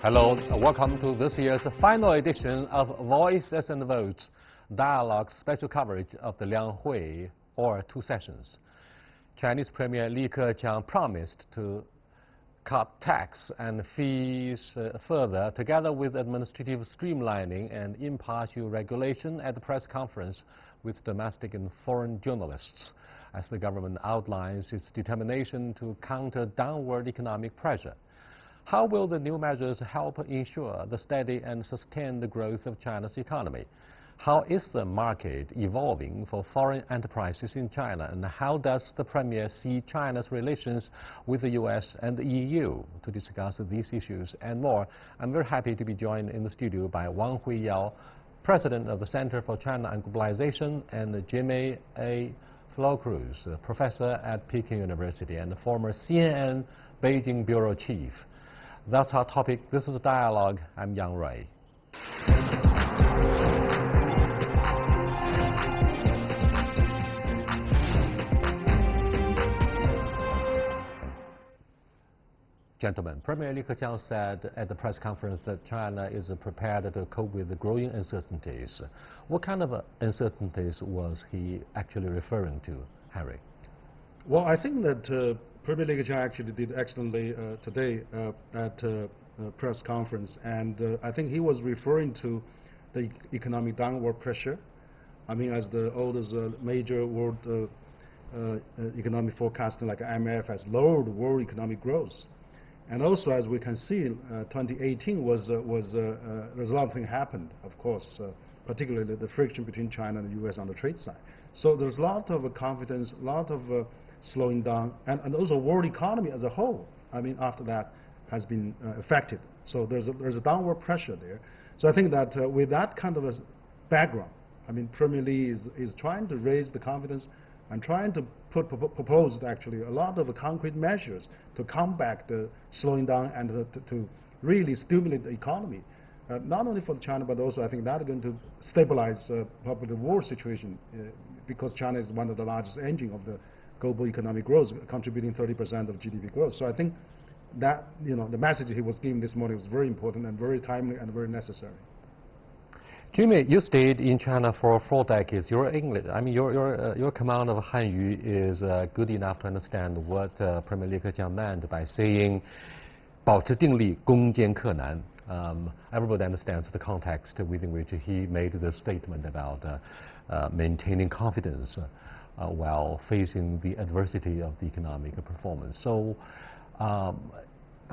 Hello, welcome to this year's final edition of Voices and Votes, Dialogue special coverage of the Lianghui, or two sessions. Chinese Premier Li Keqiang promised to cut tax and fees further, together with administrative streamlining and impartial regulation at the press conference with domestic and foreign journalists, as the government outlines its determination to counter downward economic pressure. How will the new measures help ensure the steady and sustained growth of China's economy? How is the market evolving for foreign enterprises in China, and how does the Premier see China's relations with the US and the EU? To discuss these issues and more, I'm very happy to be joined in the studio by Wang Huiyao, President of the Center for China and Globalization, and Jimmy A. Flocruz, Professor at Peking University and former CNN Beijing Bureau Chief. That's our topic. This is Dialogue. I'm Yang Rui. Gentlemen, Premier Li Keqiang said at the press conference that China is prepared to cope with the growing uncertainties. What kind of uncertainties was he actually referring to, Harry? Well, I think that Premier Li Keqiang actually did excellently today at a press conference, and I think he was referring to the economic downward pressure. I mean, as the oldest major world economic forecaster like IMF has lowered world economic growth. And also, as we can see, 2018 there's a lot of things happened, of course, particularly the friction between China and the US on the trade side. So there's a lot of confidence, a lot of slowing down, and also world economy as a whole, I mean, after that has been affected. So there's a downward pressure there. So I think that with that kind of a background, I mean, Premier Li is trying to raise the confidence and trying to propose actually a lot of concrete measures to combat the slowing down and to really stimulate the economy, not only for China, but also I think that's going to stabilize probably the war situation, because China is one of the largest engine of the global economic growth, contributing 30% of GDP growth. So I think that, you know, the message he was giving this morning was very important and very timely and very necessary. Jimmy, you stayed in China for 4 decades. Your English, I mean, your command of Hanyu is good enough to understand what Premier Li Keqiang meant by saying 保持定力，攻坚克难. Everybody understands the context within which he made the statement about maintaining confidence while facing the adversity of the economic performance. So,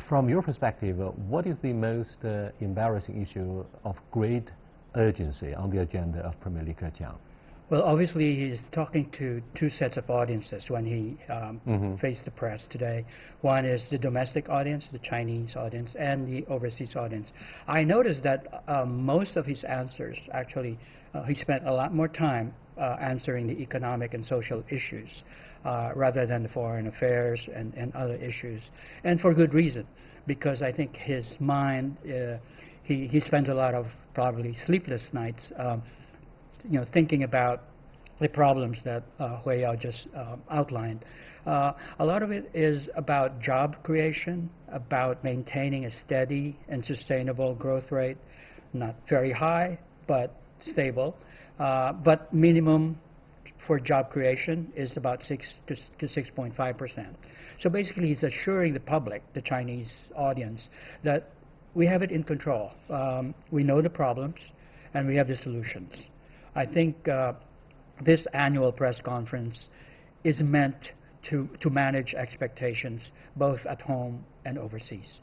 from your perspective, what is the most embarrassing issue of great urgency on the agenda of Premier Li Keqiang? Well, obviously he's talking to two sets of audiences when he faced the press today. One is the domestic audience, the Chinese audience, and the overseas audience. I noticed that most of his answers, actually, he spent a lot more time answering the economic and social issues rather than the foreign affairs and other issues. And for good reason, because I think his mind, he spends a lot of probably sleepless nights thinking about the problems that Huiyao just outlined. A lot of it is about job creation, about maintaining a steady and sustainable growth rate, not very high, but stable. But minimum for job creation is about 6 to 6.5%. So basically he's assuring the public, the Chinese audience, that we have it in control. We know the problems and we have the solutions. I think this annual press conference is meant to manage expectations both at home and overseas.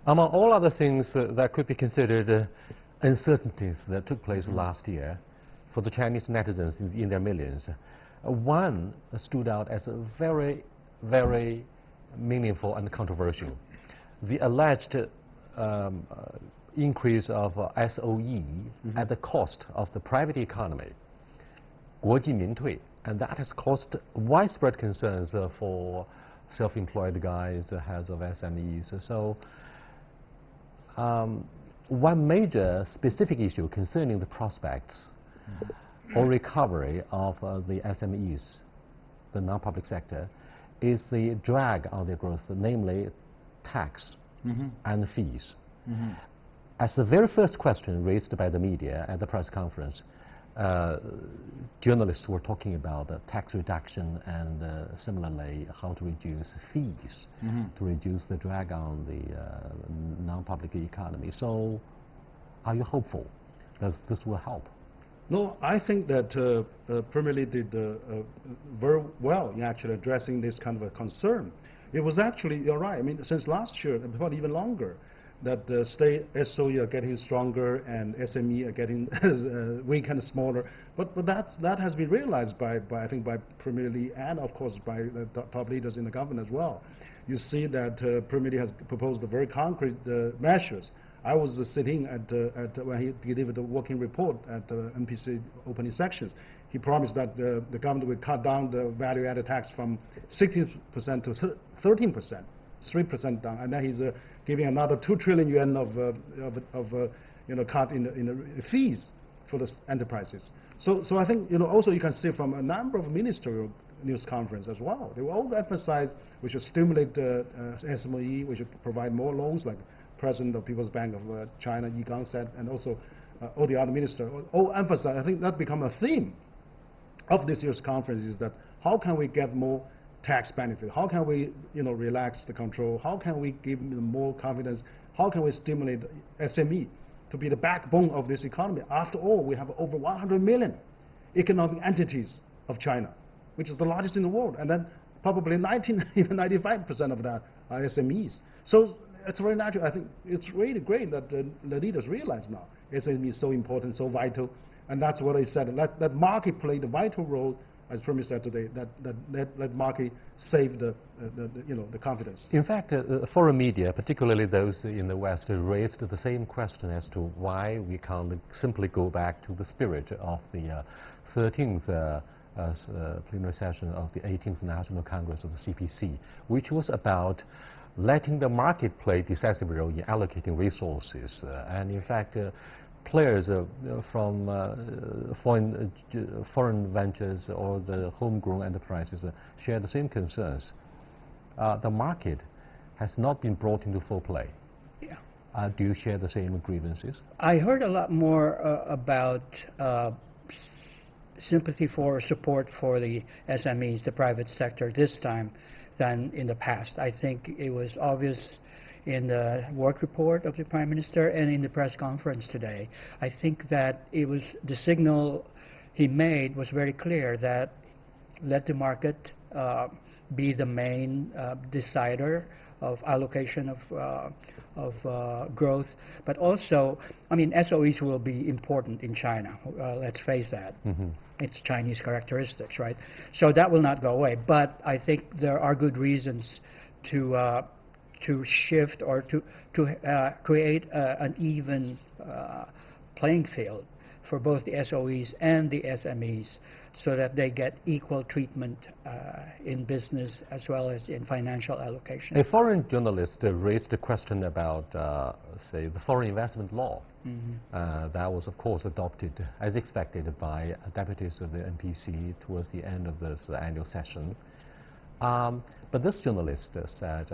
Among all other things that could be considered uncertainties that took place last year for the Chinese netizens in their millions, one stood out as a very, very meaningful and controversial. The alleged increase of SOE at the cost of the private economy, 国进民退, and that has caused widespread concerns for self-employed guys, heads of SMEs. So one major specific issue concerning the prospects or recovery of the SMEs, the non-public sector, is the drag on their growth, namely tax and fees. As the very first question raised by the media at the press conference, journalists were talking about tax reduction and similarly how to reduce fees to reduce the drag on the non-public economy. So are you hopeful that this will help? No, I think that Premier Li did very well in actually addressing this kind of a concern. It was actually, you're right, I mean, since last year, probably even longer, that the state SOE are getting stronger and SME are getting weak and smaller. But that has been realized by I think by Premier Li and of course by the top leaders in the government as well. You see that Premier Li has proposed very concrete measures. I was sitting at when he delivered the working report at the NPC opening sections. He promised that the government would cut down the value-added tax from 16% to 13%, 3% down, and then he's giving another 2 trillion yuan of cut in the fees for the enterprises. So I think also you can see from a number of ministerial news conference as well. They will all emphasize we should stimulate SME, we should provide more loans, like President of People's Bank of China, Yi Gang said, and also all the other ministers all emphasize. I think that become a theme of this year's conference is that how can we get more tax benefit? How can we relax the control? How can we give them more confidence? How can we stimulate SME to be the backbone of this economy? After all, we have over 100 million economic entities of China, which is the largest in the world, and then probably even 95% of that are SMEs. So it's very natural. I think it's really great that the leaders realize now SME is so important, so vital, and that's what I said. Let market play the vital role, as Premier said today. Let market save the confidence. In fact, foreign media, particularly those in the West, raised the same question as to why we can't simply go back to the spirit of the 13th plenary session of the 18th National Congress of the CPC, which was about letting the market play decisive role in allocating resources. And in fact, players from foreign ventures or the homegrown enterprises share the same concerns. The market has not been brought into full play. Yeah. Do you share the same grievances? I heard a lot more about sympathy for support for the SMEs, the private sector, this time than in the past. I think it was obvious in the work report of the Prime Minister and in the press conference today. I think that it was the signal he made was very clear that let the market be the main decider of allocation of growth, but also, I mean, SOEs will be important in China. Let's face that. It's Chinese characteristics, right? So that will not go away. But I think there are good reasons to shift or to create an even playing field for both the SOEs and the SMEs, so that they get equal treatment in business as well as in financial allocation. A foreign journalist raised a question about, say, the foreign investment law. That was, of course, adopted as expected by deputies of the NPC towards the end of this annual session. But this journalist said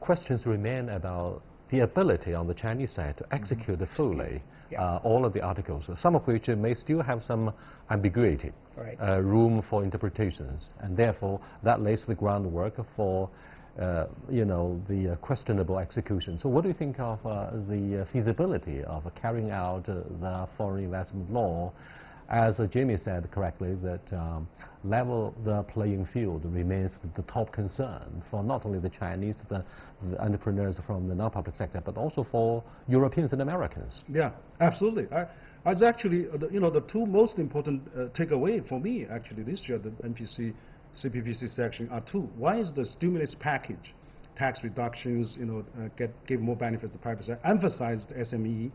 questions remain about the ability on the Chinese side to execute fully all of the articles, some of which may still have some ambiguity, room for interpretations, and therefore that lays the groundwork for the questionable execution. So what do you think of the feasibility of carrying out the foreign investment law? As Jamie said correctly, that level the playing field remains the top concern for not only the Chinese, the entrepreneurs from the non-public sector, but also for Europeans and Americans. Yeah, absolutely. I was actually, the two most important takeaway for me actually this year, the NPC CPPC section are two. One is the stimulus package, tax reductions, give more benefits to the private sector, emphasize the SME,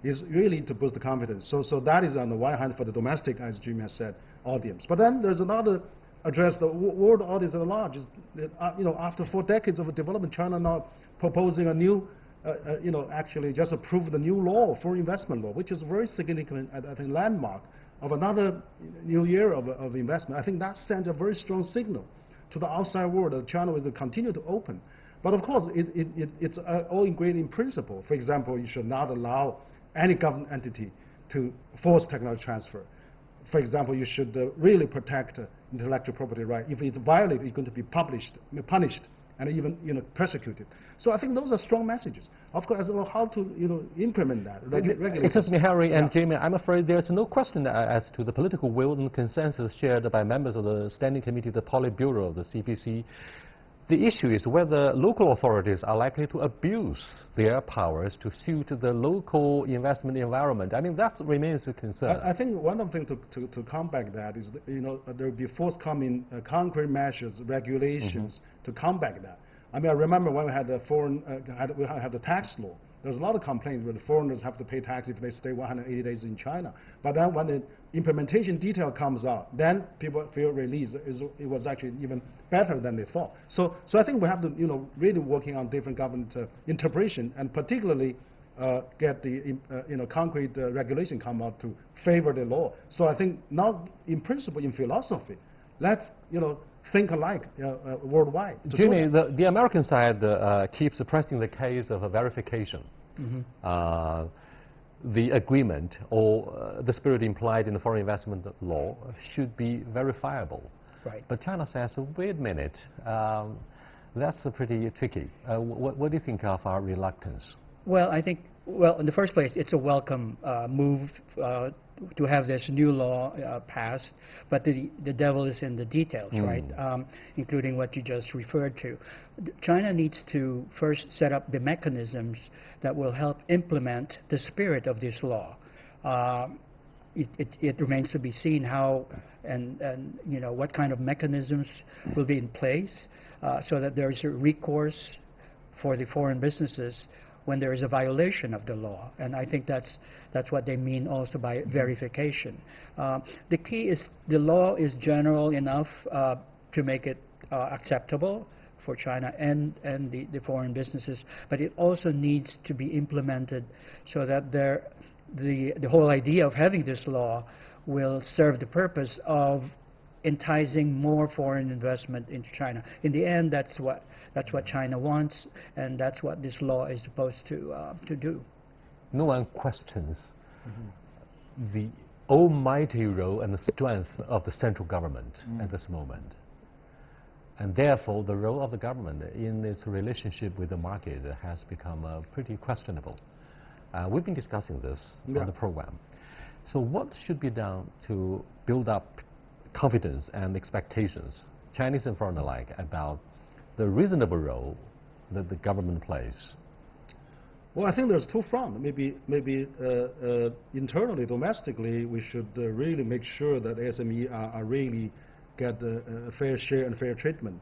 is really to boost the confidence. So that is on the one hand for the domestic, as Jimmy has said, audience. But then there's another address, the world audience at large. After 4 decades of development, China now proposing a new, actually just approved the new law, foreign investment law, which is a very significant, I think, landmark of another new year of investment. I think that sends a very strong signal to the outside world that China will continue to open. But of course, it's all ingrained in principle. For example, you should not allow any government entity to force technology transfer. For example, you should really protect intellectual property right. If it's violated, it's going to be punished, and even persecuted. So I think those are strong messages. Of course, how to implement that. Excuse me, Harry and Jamie. I'm afraid there's no question as to the political will and consensus shared by members of the Standing Committee, the Politburo of the CPC. The issue is whether local authorities are likely to abuse their powers to suit the local investment environment. I mean, that remains a concern. I think one of the things to combat that is, there will be forthcoming concrete measures, regulations to combat that. I mean, I remember when we had the the tax law. There's a lot of complaints where the foreigners have to pay tax if they stay 180 days in China. But then when the implementation detail comes out, then people feel relieved. It was actually even better than they thought. So I think we have to, really working on different government interpretation, and particularly get the concrete regulation come out to favor the law. So I think now, in principle, in philosophy, let's think alike worldwide. Jimmy, the American side keeps pressing the case of a verification. The agreement or the spirit implied in the foreign investment law should be verifiable. Right. But China says, wait a minute, that's pretty tricky. What do you think of our reluctance? Well, I think, in the first place, it's a welcome move to have this new law passed, but the devil is in the details, right? Including what you just referred to. China needs to first set up the mechanisms that will help implement the spirit of this law. It remains to be seen how and what kind of mechanisms will be in place so that there is a recourse for the foreign businesses when there is a violation of the law. And I think that's what they mean also by verification. The key is the law is general enough to make it acceptable for China and the foreign businesses, but it also needs to be implemented so that the whole idea of having this law will serve the purpose of enticing more foreign investment into China. In the end, that's what China wants, and that's what this law is supposed to do. No one questions the almighty role and the strength of the central government at this moment. And therefore, the role of the government in its relationship with the market has become pretty questionable. We've been discussing this on the program. So what should be done to build up confidence and expectations, Chinese and foreign alike, about the reasonable role that the government plays? Well, I think there's two fronts. Maybe internally, domestically, we should really make sure that SME are really get a fair share and fair treatment.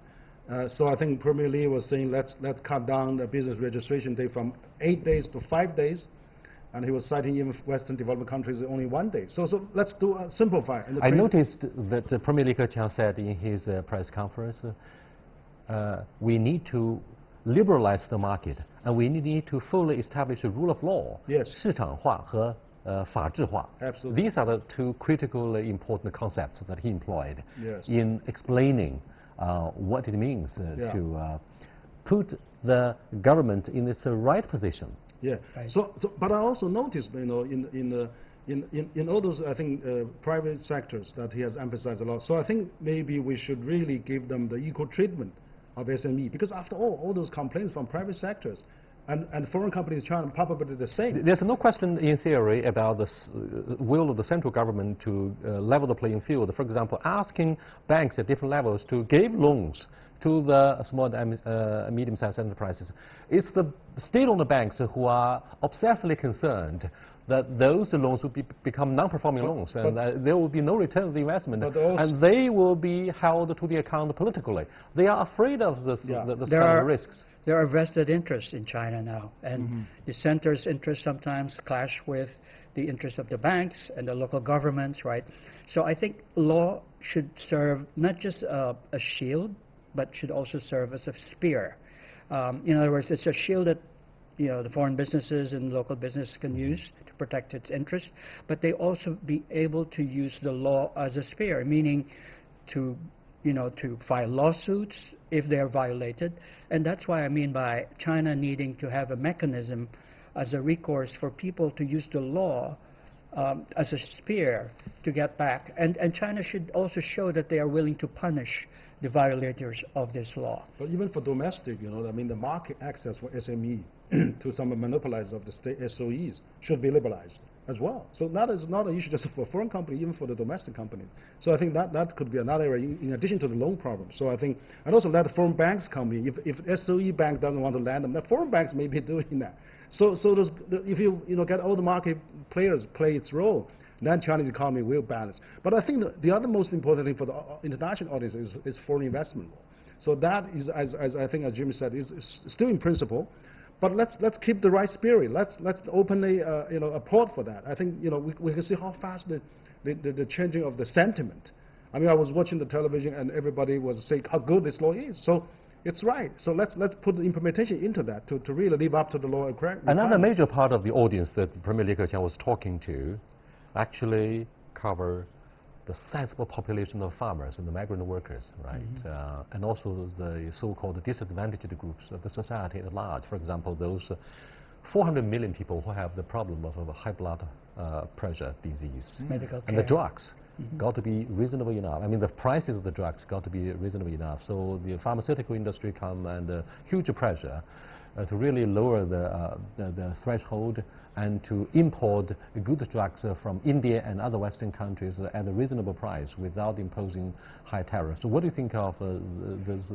So I think Premier Li was saying let's cut down the business registration day from 8 days to 5 days, and he was citing even Western developed countries only 1 day. So let's do simplify. I noticed that Premier Li Keqiang said in his press conference, we need to liberalize the market, and we need to fully establish a rule of law. Yes. 市场化和法治化. Absolutely. These are the two critically important concepts that he employed yes. in explaining what it means to put the government in its right position. Yeah. Right. But I also noticed, in all those, I think, private sectors that he has emphasized a lot. So I think maybe we should really give them the equal treatment of SME, because after all those complaints from private sectors and foreign companies trying to probably the same. There's no question in theory about the will of the central government to level the playing field. For example, asking banks at different levels to give loans to the small and medium-sized enterprises. It's the state-owned banks who are obsessively concerned that those loans will become non-performing loans, and there will be no return of the investment, and they will be held to the account politically. They are afraid of this, the kind of risks. There are vested interests in China now, and the center's interests sometimes clash with the interests of the banks and the local governments, right? So I think law should serve not just a shield, but should also serve as a spear. In other words, it's a shield that the foreign businesses and local business can use to protect its interests, but they also be able to use the law as a spear, meaning to to file lawsuits if they are violated. And that's why I mean by China needing to have a mechanism as a recourse for people to use the law as a spear to get back. And China should also show that they are willing to punish the violators of this law. But even for domestic, I mean, the market access for SME to some monopolizers of the state SOEs should be liberalized as well. So that is not an issue just for foreign company, even for the domestic company. So I think that could be another area in addition to the loan problem. So I think, and also let the foreign banks come in. If SOE bank doesn't want to lend them, the foreign banks may be doing that. So if you get all the market players play its role, then Chinese economy will balance. But I think the other most important thing for the international audience is foreign investment law. So that is, as I think, as Jimmy said, is still in principle. But let's keep the right spirit. Let's openly applaud for that. I think we can see how fast the changing of the sentiment. I mean, I was watching the television and everybody was saying how good this law is. So it's right. So let's put the implementation into that to really live up to the law. Another major part of the audience that Premier Li Keqiang was talking to actually cover the sizable population of farmers and the migrant workers, right? And also the so-called disadvantaged groups of the society at large. For example, those 400 million people who have the problem of high blood pressure disease. Medical care. And the drugs got to be reasonable enough. I mean, the prices of the drugs got to be reasonable enough. So the pharmaceutical industry come under huge pressure to really lower the threshold and to import good drugs from India and other Western countries at a reasonable price without imposing high tariffs. So what do you think of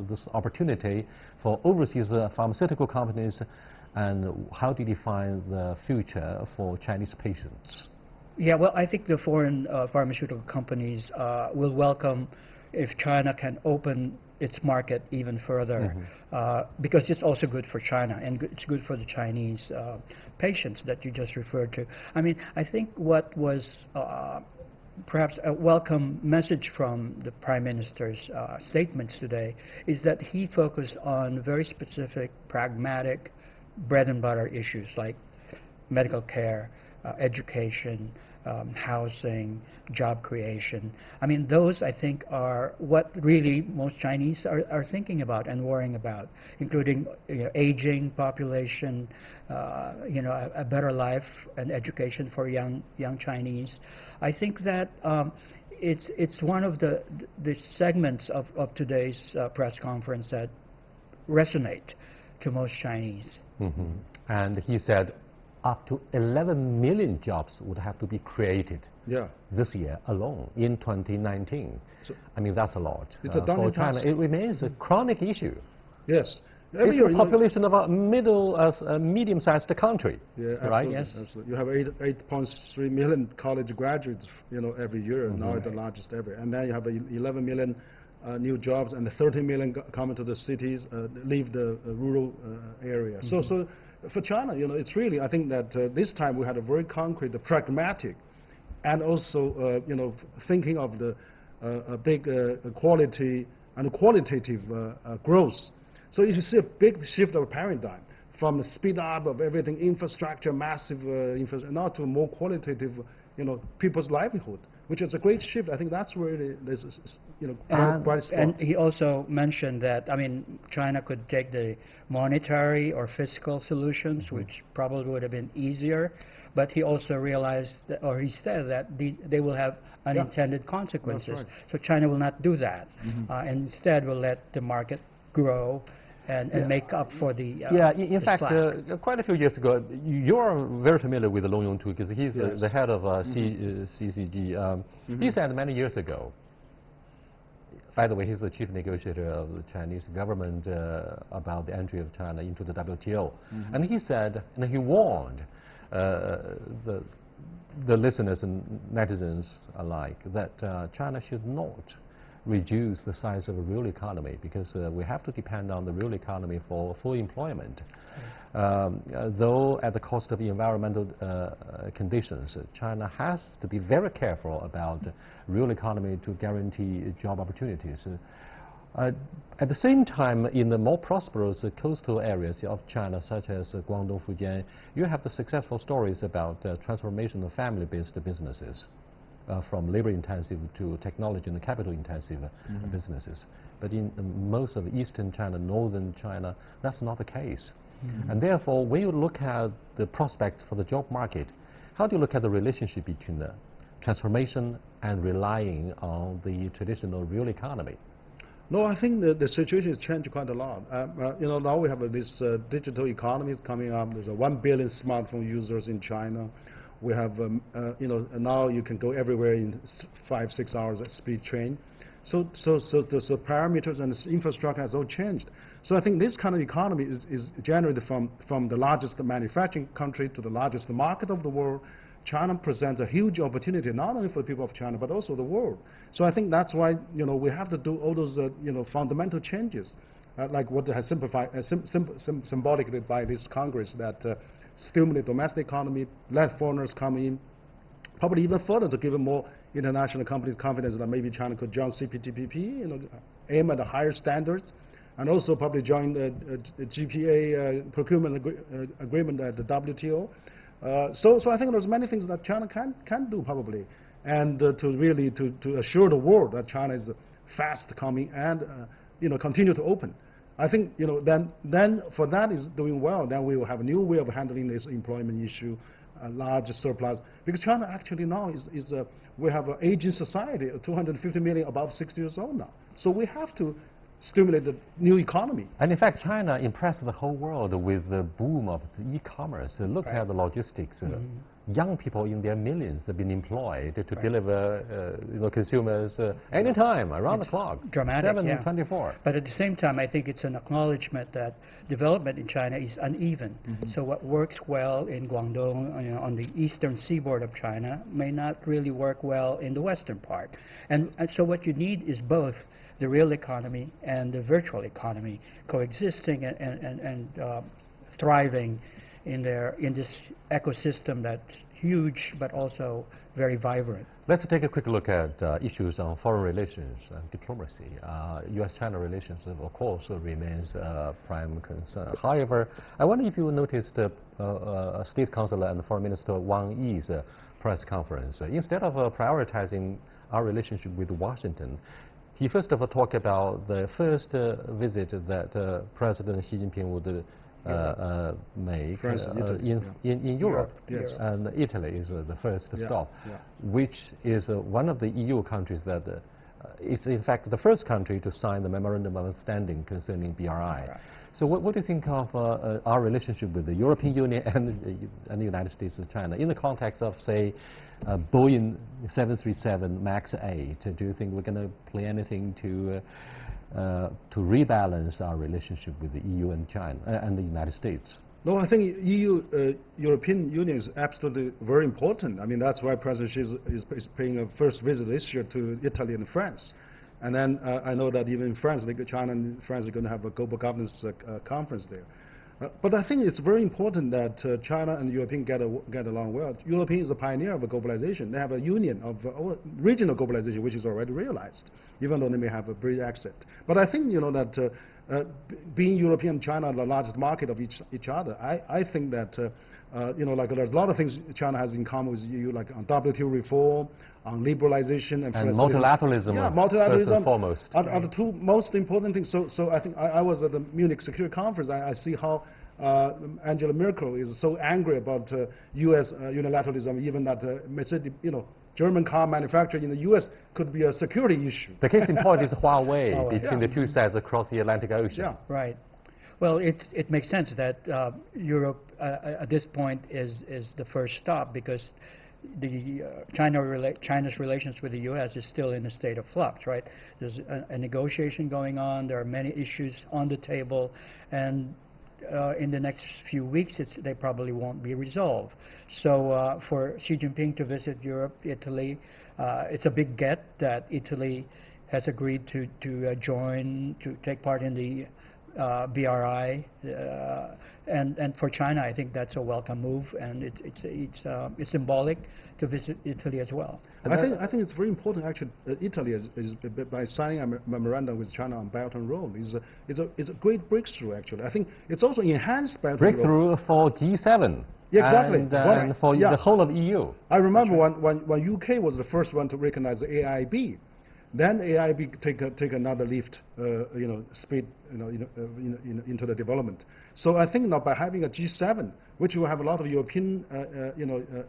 this opportunity for overseas pharmaceutical companies, and how do you define the future for Chinese patients? Yeah, well, I think the foreign pharmaceutical companies will welcome if China can open its market even further, because it's also good for China and it's good for the Chinese patients that you just referred to. I mean, I think what was perhaps a welcome message from the Prime Minister's statements today is that he focused on very specific, pragmatic, bread and butter issues like medical care, education, housing, job creation. I mean, those I think are what really most Chinese are thinking about and worrying about, including aging population, a better life and education for young Chinese. I think that it's one of the segments of today's press conference that resonate to most Chinese. And he said up to 11 million jobs would have to be created this year alone in 2019. So I mean, that's a lot. It's a for China. It remains a chronic issue. Yes. It's the population of a medium-sized country, right? Yes. Absolutely. You have 8.3 million college graduates, every year. Now it's the largest ever. And then you have 11 million new jobs, and the 30 million coming to the cities, leave the rural area. So for China, it's really, I think that this time we had a very concrete, pragmatic, and also, thinking of the big quality and qualitative growth. So you see a big shift of paradigm from the speed up of everything, infrastructure, massive infrastructure, now to more qualitative, people's livelihood, which is a great shift. I think that's where there's, bright spot. And he also mentioned that, I mean, China could take the monetary or fiscal solutions, which probably would have been easier, but he also realized, that, or he said that they will have unintended consequences. Right. So China will not do that, and instead will let the market grow and make up for the in fact, quite a few years ago, you're very familiar with Long Yongtu because he's the head of CCG. He said many years ago, by the way, he's the chief negotiator of the Chinese government about the entry of China into the WTO. And he said, and he warned the listeners and netizens alike that China should not reduce the size of a real economy because we have to depend on the real economy for full employment. Though at the cost of environmental conditions, China has to be very careful about real economy to guarantee job opportunities. At the same time, in the more prosperous coastal areas of China, such as Guangdong, Fujian, you have the successful stories about transformation of family-based businesses. from labor-intensive to technology and capital-intensive businesses. But in most of eastern China, northern China, that's not the case. And therefore, when you look at the prospects for the job market, how do you look at the relationship between the transformation and relying on the traditional real economy? No, I think the situation has changed quite a lot. You know, now we have this digital economy coming up. There's 1 billion smartphone users in China. We have, you know, now you can go everywhere in 5-6 hours at speed train. So the parameters and the infrastructure has all changed. So I think this kind of economy is generated from the largest manufacturing country to the largest market of the world. China presents a huge opportunity not only for the people of China but also the world. So I think that's why, you know, we have to do all those you know, fundamental changes, like what has simplified symbolically by this Congress, that stimulate domestic economy, let foreigners come in, probably even further to give more international companies confidence that maybe China could join CPTPP, you know, aim at the higher standards, and also probably join the GPA procurement agreement at the WTO. So I think there's many things that China can do probably, and to assure the world that China is fast coming and you know, continue to open. I think, you know, then for that is doing well, then we will have a new way of handling this employment issue, a large surplus, because China actually now we have an aging society, 250 million above 60 years old now. So we have to stimulate the new economy. And in fact, China impressed the whole world with the boom of the e-commerce. Look at the logistics. Young people in their millions have been employed to deliver you know, consumers anytime, around the clock. Dramatic, 7/24. But at the same time, I think it's an acknowledgement that development in China is uneven. So what works well in Guangdong, you know, on the eastern seaboard of China, may not really work well in the western part. And so what you need is both the real economy and the virtual economy coexisting and thriving in this ecosystem that's huge but also very vibrant. Let's take a quick look at issues on foreign relations and diplomacy. U.S.-China relations, of course, remains a prime concern. However, I wonder if you noticed State Councilor and Foreign Minister Wang Yi's press conference. Instead of prioritizing our relationship with Washington, he first of all talked about the first visit that President Xi Jinping would make in Europe. Yes. And Italy is the first stop, which is one of the EU countries that is in fact the first country to sign the Memorandum of Understanding concerning BRI. Right. So what do you think of our relationship with the European Union and the United States and China in the context of, say, Boeing 737 MAX 8? Do you think we're going to play anything to rebalance our relationship with the EU and China and the United States? No, I think European Union is absolutely very important. I mean, that's why President Xi is paying a first visit this year to Italy and France. And then I know that even in France, China and France are going to have a global governance conference there. But I think it's very important that China and the European get along well. European is a pioneer of globalization. They have a union of regional globalization, which is already realized, even though they may have a brief exit. But I think, you know, that being European and China are the largest market of each other, I think that you know, like there's a lot of things China has in common with EU, like on WTO reform, on liberalization and multilateralism. Yeah, multilateralism first and foremost are the two most important things. So I think I was at the Munich Security Conference. I see how Angela Merkel is so angry about U.S. unilateralism, even that Mercedes, you know, German car manufacturer in the U.S. could be a security issue. The case in point is Huawei between the two sides across the Atlantic Ocean. Yeah. Right. Well, it makes sense that Europe at this point is the first stop, because the China's relations with the U.S. is still in a state of flux, right? There's a negotiation going on. There are many issues on the table, and in the next few weeks, they probably won't be resolved. So for Xi Jinping to visit Europe, Italy, it's a big get that Italy has agreed to take part in the BRI, and for China, I think that's a welcome move, and it's symbolic to visit Italy as well. I think it's very important. Actually, Italy is by signing a memorandum with China on Belt and Road is a great breakthrough. Actually, I think it's also enhanced Belt and Road. Breakthrough for G7. Yeah, exactly. And for the whole of EU. I remember when UK was the first one to recognize the AIB. Then AIB take another lift, speed, into the development. So I think now by having a G7, which will have a lot of European,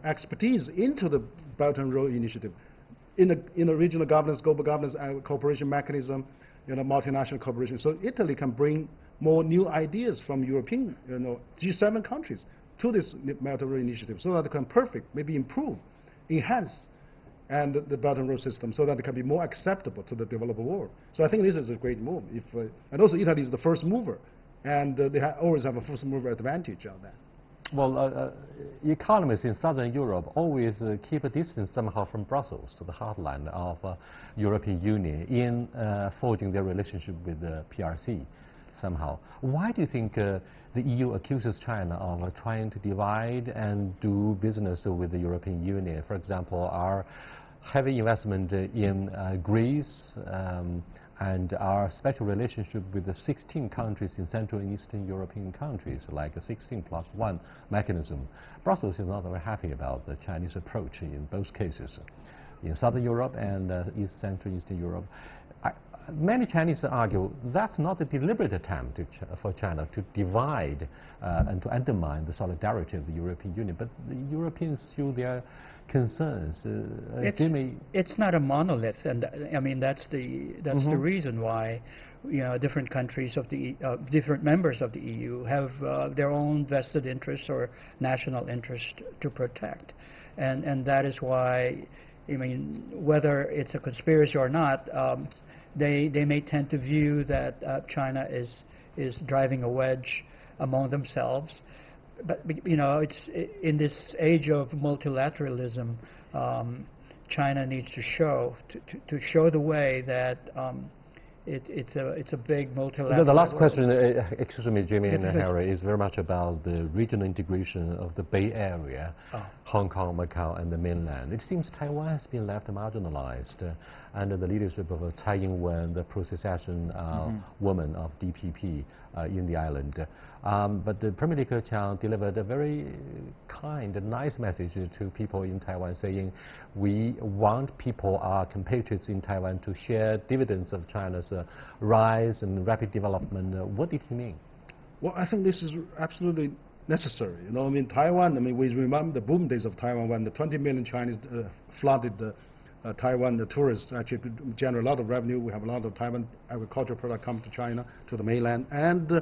expertise into the Belt and Road Initiative, in a regional governance, global governance, cooperation mechanism, multinational cooperation. So Italy can bring more new ideas from European, G7 countries to this Belt and Road Initiative, so that it can maybe improve, enhance and the Belt and Road system, so that it can be more acceptable to the developed world. So I think this is a great move. And also Italy is the first mover, and they always have a first mover advantage on that. Well, economists in Southern Europe always keep a distance somehow from Brussels, the heartland of European Union, in forging their relationship with the PRC somehow. Why do you think the EU accuses China of trying to divide and do business with the European Union? For example, our heavy investment in Greece and our special relationship with the 16 countries in Central and Eastern European countries, like a 16+1 mechanism. Brussels is not very happy about the Chinese approach in both cases, in Southern Europe and Central and Eastern Europe. Many Chinese argue that's not a deliberate attempt for China to divide and to undermine the solidarity of the European Union, but the Europeans show their concerns. It's not a monolith, and I mean that's the reason why different countries of the different members of the EU have their own vested interests or national interest to protect, and that is why, I mean, whether it's a conspiracy or not, they may tend to view that China is driving a wedge among themselves. But it's in this age of multilateralism, China needs to show the way that it's a big multilateral. The last question, excuse me, Jimmy and Harry, is very much about the regional integration of the Bay Area, Hong Kong, Macau, and the mainland. It seems Taiwan has been left marginalized under the leadership of Tsai Ing-wen, the pro-secession woman of DPP in the island. But the Premier Li Keqiang delivered a very kind and nice message to people in Taiwan, saying we want people, our compatriots in Taiwan, to share dividends of China's rise and rapid development. What did he mean? Well, I think this is absolutely necessary. I mean, Taiwan, we remember the boom days of Taiwan when the 20 million Chinese flooded Taiwan. The tourists actually generate a lot of revenue. We have a lot of Taiwan agricultural product come to China, to the mainland. And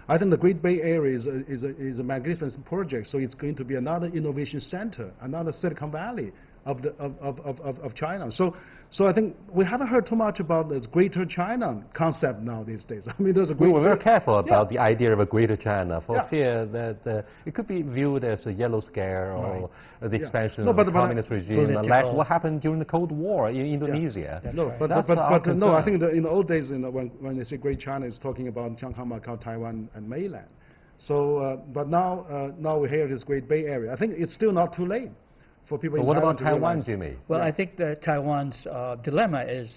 I think the Great Bay Area is a magnificent project. So it's going to be another innovation center, another Silicon Valley of China. So I think we haven't heard too much about this Greater China concept now these days. I mean, there's a great. We were very careful about the idea of a Greater China for fear that it could be viewed as a yellow scare or the expansion of the communist regime, like what happened during the Cold War in Indonesia. But no, I think that in the old days, when they say Great China, it's talking about Hong Kong, Macau, Taiwan, and mainland. So, but now we hear this Great Bay Area. I think it's still not too late for people. But what about Taiwan, Jimmy? Well, I think that Taiwan's dilemma is: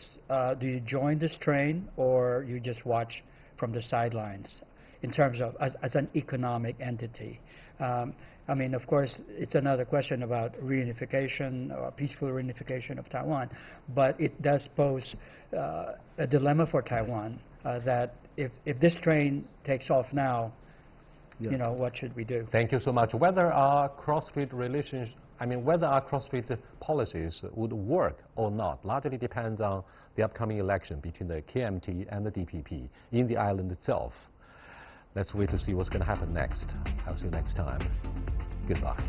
do you join this train or you just watch from the sidelines? In terms of as an economic entity. I mean, of course, it's another question about reunification or peaceful reunification of Taiwan, but it does pose a dilemma for Taiwan that if this train takes off now, what should we do? Thank you so much. Whether our cross-strait relations, whether our cross-strait policies would work or not, largely depends on the upcoming election between the KMT and the DPP in the island itself. Let's wait to see what's going to happen next. I'll see you next time. Goodbye.